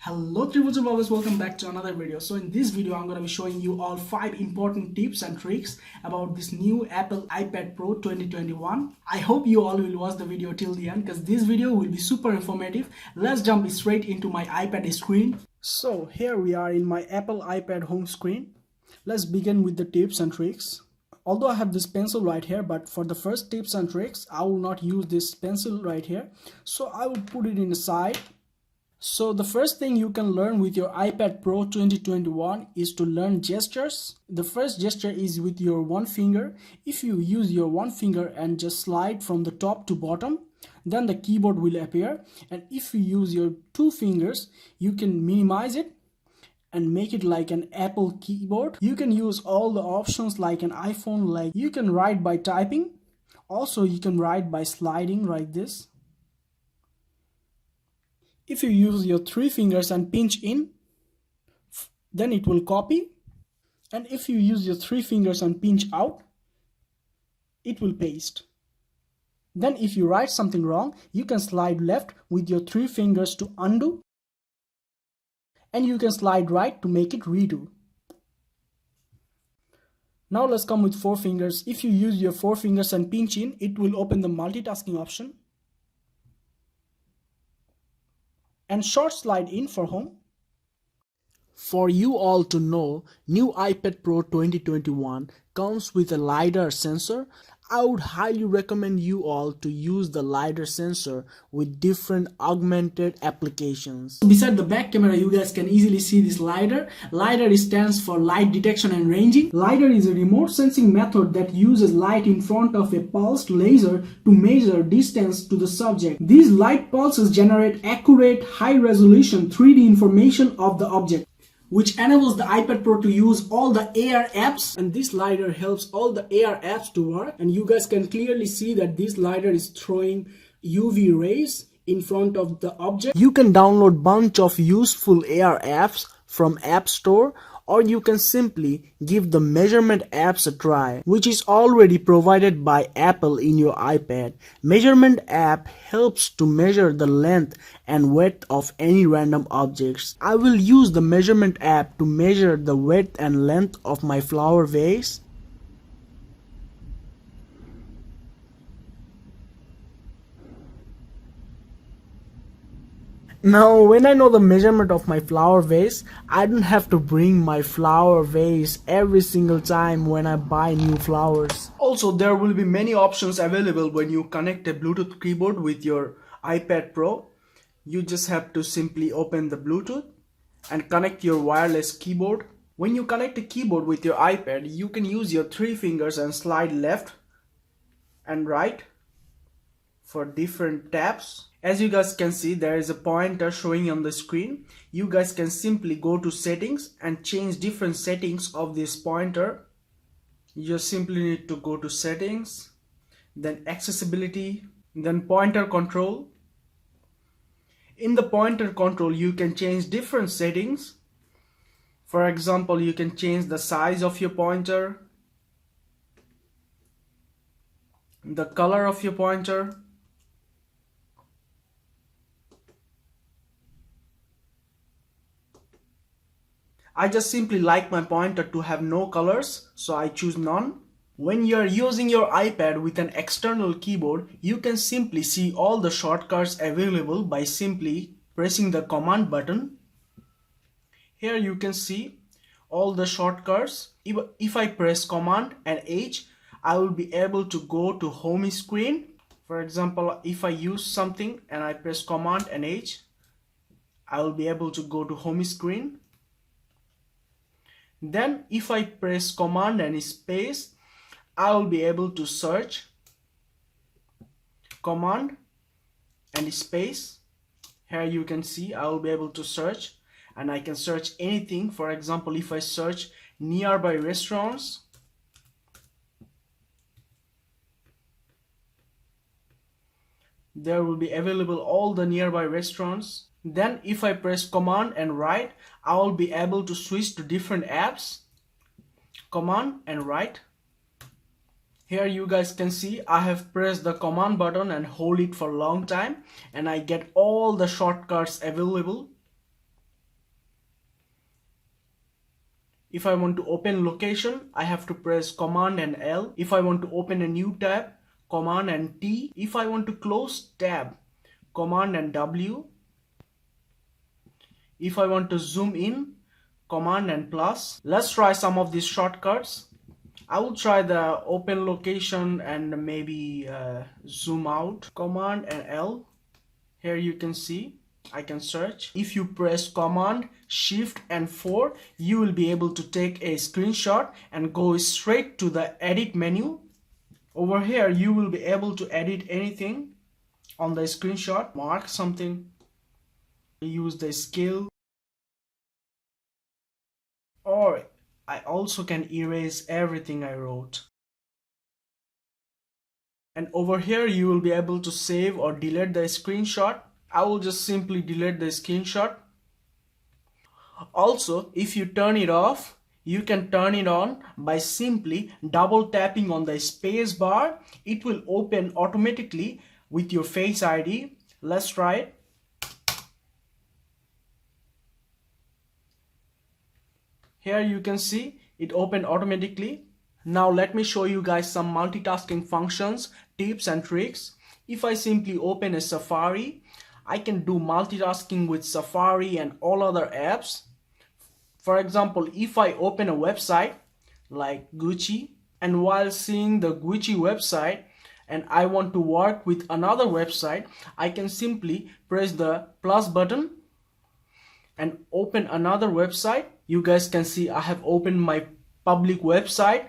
Hello People&Blogs, welcome back to another video. So in this video I'm going to be showing you all 5 important tips and tricks about this new Apple iPad Pro 2021. I hope you all will watch the video till the end because this video will be super informative. Let's jump straight into my iPad screen. So here we are in my Apple iPad home screen. Let's begin with the tips and tricks. Although I have this pencil right here, but for the first tips and tricks I will not use this pencil right here. So I will put it in the side. So the first thing you can learn with your iPad Pro 2021 is to learn gestures. The first gesture is with your one finger. If you use your one finger and just slide from the top to bottom, then the keyboard will appear. And if you use your two fingers, you can minimize it and make it like an Apple keyboard. You can use all the options like an iPhone, like you can write by typing. Also, you can write by sliding like this. If you use your three fingers and pinch in, then it will copy. And if you use your three fingers and pinch out, it will paste. Then if you write something wrong, you can slide left with your three fingers to undo. And you can slide right to make it redo. Now let's come with four fingers. If you use your four fingers and pinch in, it will open the multitasking option. And short slide in for home. For you all to know, new iPad Pro 2021 comes with a LiDAR sensor. I would highly recommend you all to use the LiDAR sensor with different augmented applications. Beside the back camera, you guys can easily see this LiDAR. LiDAR stands for light detection and ranging. LiDAR is a remote sensing method that uses light in front of a pulsed laser to measure distance to the subject. These light pulses generate accurate, high-resolution 3D information of the object, which enables the iPad Pro to use all the AR apps, and this LiDAR helps all the AR apps to work. And you guys can clearly see that this LiDAR is throwing UV rays in front of the object. You can download bunch of useful AR apps from App Store, or you can simply give the measurement apps a try, which is already provided by Apple in your iPad. Measurement app helps to measure the length and width of any random objects. I will use the measurement app to measure the width and length of my flower vase. Now, when I know the measurement of my flower vase, I don't have to bring my flower vase every single time when I buy new flowers. Also, there will be many options available when you connect a Bluetooth keyboard with your iPad Pro. You just have to simply open the Bluetooth and connect your wireless keyboard. When you connect a keyboard with your iPad, you can use your three fingers and slide left and right for different taps. As you guys can see, there is a pointer showing on the screen. You guys can simply go to settings and change different settings of this pointer. You just simply need to go to settings, then accessibility, then pointer control. In the pointer control, you can change different settings. For example, you can change the size of your pointer, the color of your pointer. I just simply like my pointer to have no colors, so I choose none. When you are using your iPad with an external keyboard, you can simply see all the shortcuts available by simply pressing the command button. Here you can see all the shortcuts. If I press command and H, I will be able to go to home screen. For example, if I use something and I press command and H, I will be able to go to home screen. Then if I press command and space, I will be able to search. Command and space. Here you can see I will be able to search, and I can search anything. For example, if I search nearby restaurants, there will be available all the nearby restaurants. Then if I press command and right, I will be able to switch to different apps. Command and right. Here you guys can see I have pressed the command button and hold it for a long time, and I get all the shortcuts available. If I want to open location, I have to press Command and L. If I want to open a new tab, Command and T. If I want to close tab, Command and W. If I want to zoom in, Command and plus. Let's try some of these shortcuts. I will try the open location and maybe zoom out. Command and L. Here you can see I can search. If you press Command, Shift and 4, you will be able to take a screenshot and go straight to the edit menu. Over here you will be able to edit anything on the screenshot, mark something, use the scale, or I also can erase everything I wrote. And over here you will be able to save or delete the screenshot. I will just simply delete the screenshot. Also, if you turn it off, you can turn it on by simply double tapping on the space bar. It will open automatically with your Face ID. Let's try it. Here you can see it opened automatically. Now let me show you guys some multitasking functions, tips and tricks. If I simply open a Safari, I can do multitasking with Safari and all other apps. For example, if I open a website like Gucci, and while seeing the Gucci website and I want to work with another website, I can simply press the plus button and open another website. You guys can see I have opened my public website.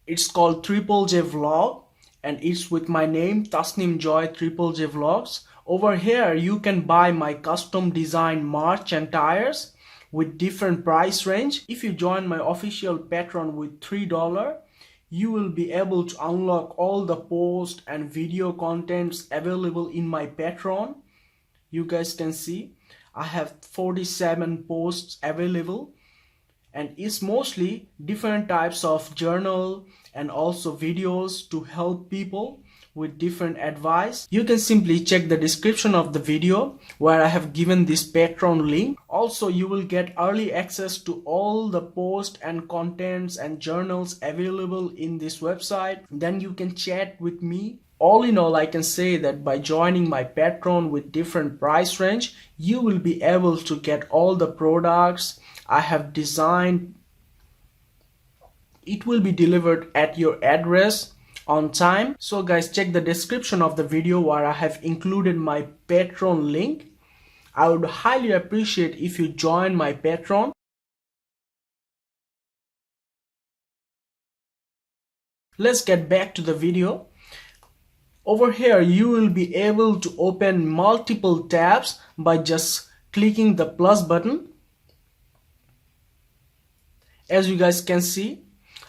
It's called Triple J Vlog and it's with my name Tasnim Joy Triple J Vlogs. Over here you can buy my custom design merch and tires with different price range. If you join my official Patreon with $3, you will be able to unlock all the post and video contents available in my Patreon. You guys can see I have 47 posts available, and it's mostly different types of journal and also videos to help people with different advice. You can simply check the description of the video where I have given this Patreon link. Also, you will get early access to all the posts and contents and journals available in this website. Then you can chat with me. All in all, I can say that by joining my Patreon with different price range, you will be able to get all the products I have designed. It will be delivered at your address on time. So guys, check the description of the video where I have included my Patreon link. I would highly appreciate if you join my Patreon. Let's get back to the video. Over here you will be able to open multiple tabs by just clicking the plus button. As you guys can see,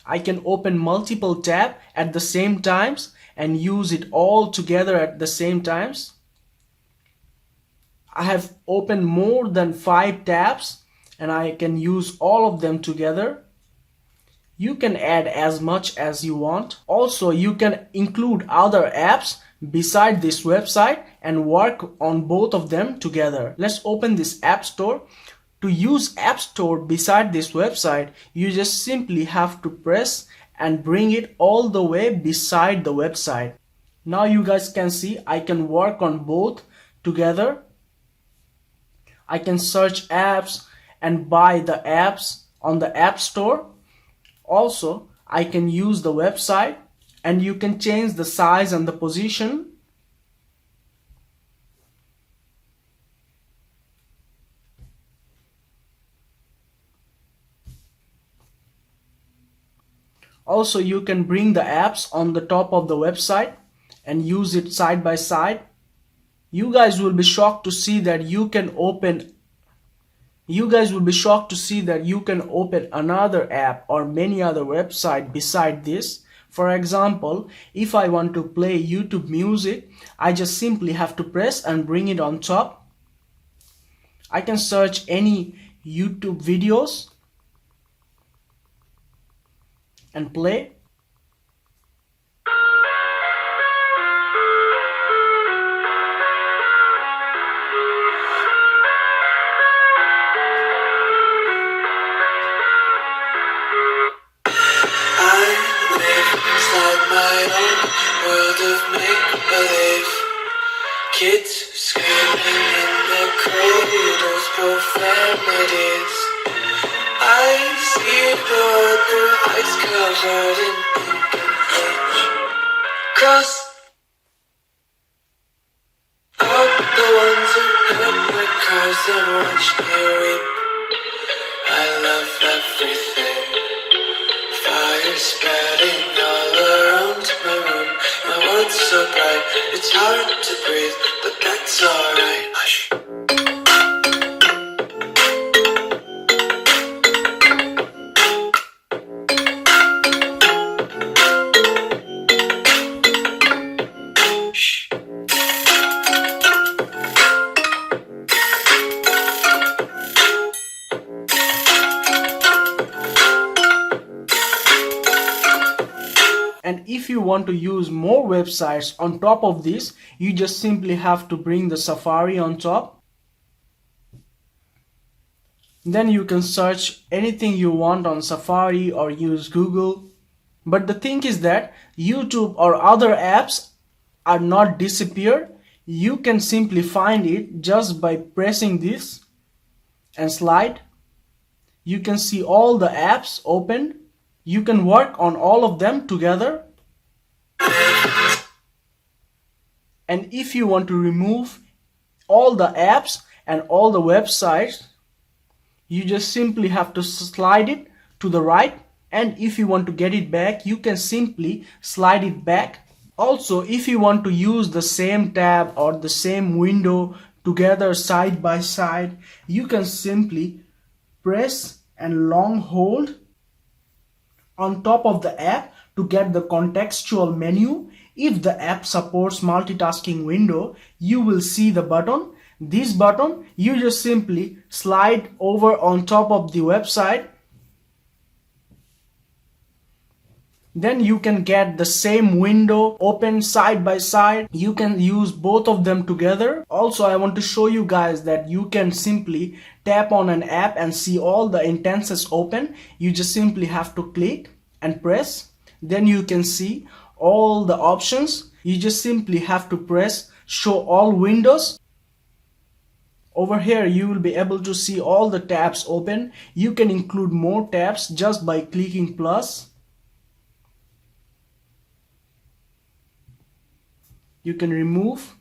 I can open multiple tabs at the same times and use it all together at the same times. I have opened more than 5 tabs and I can use all of them together. You can add as much as you want. Also, you can include other apps beside this website and work on both of them together. Let's open this App Store. To use App Store beside this website, you just simply have to press and bring it all the way beside the website. Now you guys can see I can work on both together. I can search apps and buy the apps on the App Store. Also, I can use the website and you can change the size and the position. Also, you can bring the apps on the top of the website and use it side by side. You guys will be shocked to see that you can open another app or many other websites beside this. For example, if I want to play YouTube music, I just simply have to press and bring it on top. I can search any YouTube videos and play. those profanities. I see the world through ice covered in ink and bleach. Cross out the ones who hurt my cars and watch me weep. I love everything. Fire spreading all around my room. My world's so bright, it's hard to breathe, but that's alright. Hush. And if you want to use more websites on top of this, you just simply have to bring the Safari on top. Then you can search anything you want on Safari or use Google. But the thing is that YouTube or other apps are not disappeared. You can simply find it just by pressing this and slide. You can see all the apps open. You can work on all of them together. And if you want to remove all the apps and all the websites, you just simply have to slide it to the right. And if you want to get it back, you can simply slide it back. Also, if you want to use the same tab or the same window together side by side, you can simply press and long hold on top of the app to get the contextual menu. If the app supports multitasking window, you will see the button. This button, you just simply slide over on top of the website. Then you can get the same window open side by side. You can use both of them together. Also, I want to show you guys that you can simply tap on an app and see all the instances open. You just simply have to click and press. Then you can see all the options. You just simply have to press show all windows. Over here you will be able to see all the tabs open. You can include more tabs just by clicking plus. You can remove,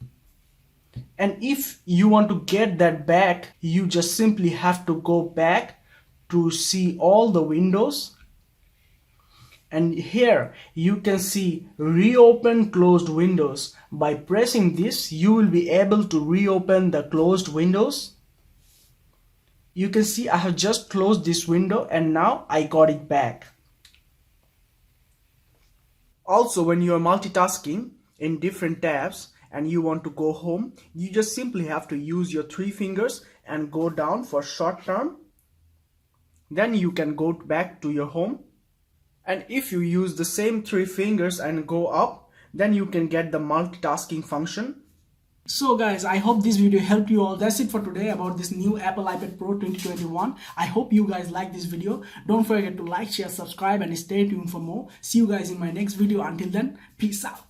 and if you want to get that back, you just simply have to go back to see all the windows. And here you can see reopen closed windows. By pressing this, you will be able to reopen the closed windows. You can see I have just closed this window and now I got it back. Also, when you are multitasking in different tabs and you want to go home, you just simply have to use your 3 fingers and go down for short term. Then you can go back to your home. And if you use the same 3 fingers and go up, then you can get the multitasking function. So guys, I hope this video helped you all. That's it for today about this new Apple iPad Pro 2021. I hope you guys like this video. Don't forget to like, share, subscribe and stay tuned for more. See you guys in my next video. Until then, peace out.